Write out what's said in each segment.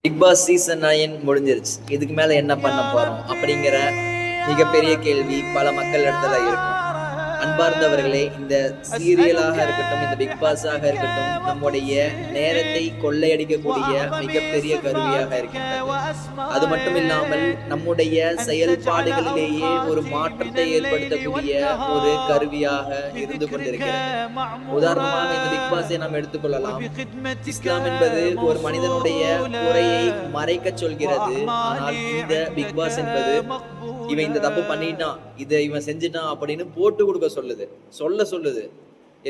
Big Boss season 9 முடிஞ்சிருச்சு. இதுக்கு மேல என்ன பண்ண போறோம் அப்படிங்கிற மிகப்பெரிய கேள்வி பல மக்கள் இடத்துல இருக்கும். அன்பார்ந்தவர்களே, இந்த சீரியலாக இருக்கட்டும், இந்த பிக் பாஸாக இருக்கட்டும், நம்முடைய நேரத்தை கொள்ளையடிக்கக்கூடிய மிகப்பெரிய கருவியாக இருக்கின்றது. அது மட்டும் இல்லாமல் நம்முடைய செயல்பாடுகளிலேயே ஒரு மாற்றத்தை ஏற்படுத்தக்கூடிய ஒரு கருவியாக இருந்து கொண்டிருக்கிறது. உதாரணமாக இந்த பிக் பாஸை நாம் எடுத்துக்கொள்ளலாம். இஸ்லாம் என்பது ஒரு மனிதனுடைய குறையை மறைக்க சொல்கிறது. ஆனால் இந்த பிக் பாஸ் என்பது இவன் இந்த தப்பு பண்ணிட்டான், இதை இவன் செஞ்சுட்டான் அப்படின்னு போட்டு கொடுக்க சொல்லுது.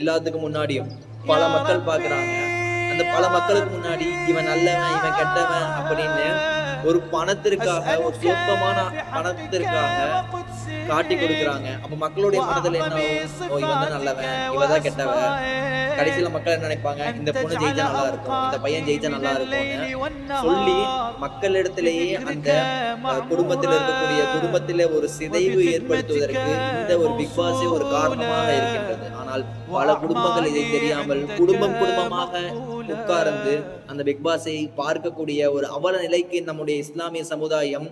எல்லாத்துக்கும் முன்னாடியும் பல மக்கள் பாக்குறாங்க. அந்த பல மக்களுக்கு முன்னாடி இவன் நல்லவன், இவன் கெட்டவன் அப்படின்னு ஒரு பணத்திற்காக, ஒரு சொற்பமான பணத்திற்காக காட்டி கொடுக்குறாங்க. அப்ப மக்களுடைய மனதில் என்ன ஆகும்? இவன் தான் நல்லவன், இவன் தான் கெட்டவன். கடைசியில மக்கள் என்ன நினைப்பாங்க? இந்த பொண்ணு ஜெயிச்சா நல்லா இருக்கும், இந்த பையன் ஜெயிச்சா நல்லா இருக்கும்னு சொல்லி மக்களிடத்திலேயே அந்த குடும்பத்திலே ஒரு சிதைவு ஏற்படுத்துவதற்கு இந்த ஒரு பிக் பாஸே ஒரு காரணமாக இருக்கின்றது. ஆனால் பல குடும்பங்கள் இதை தெரியாமல் குடும்பமாக உட்கார்ந்து அந்த பிக் பாஸை பார்க்கக்கூடிய ஒரு அவல நிலைக்கு நம்முடைய இஸ்லாமிய சமுதாயம்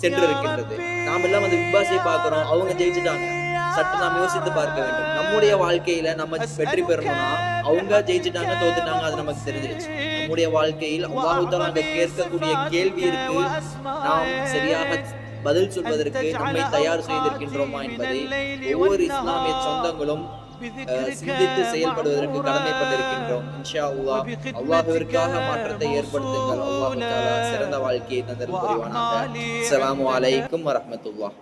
சென்றிருக்கின்றது. நாம் எல்லாம் அந்த பிக் பாஸை பார்க்கிறோம், அவங்க ஜெயிச்சுட்டாங்க. சற்று நாம் யோசித்து பார்க்க வேண்டும். நம்முடைய வாழ்க்கையில நம்ம வெற்றி பெறணும்னா அவங்க ஜெயிச்சுட்டாங்க, தோத்துட்டாங்க, அது நமக்கு தெரிஞ்சிருச்சு. நம்முடைய வாழ்க்கையில் அல்லாஹ் தஆலா கேட்கக்கூடிய கேள்வி இருக்கு. நாம் சரியாக பதில் சொல்வதற்கு நம்மை தயார் செய்திருக்கின்றோமா என்பதை ஒவ்வொரு இஸ்லாமிய சொந்தங்களும் சிந்தித்து செயல்படுவதற்கு கடமைப்பட்டிருக்கின்றோம். இன்ஷா அல்லாஹ் அல்லாஹ்விற்காக மாற்றத்தை ஏற்படுத்துங்கள். அல்லாஹ் தஆலா சிறந்த வாழ்க்கையை தந்தருள் புரிவானாக. அஸ்ஸலாமு அலைக்கும் வரஹ்மத்துல்லாஹ்.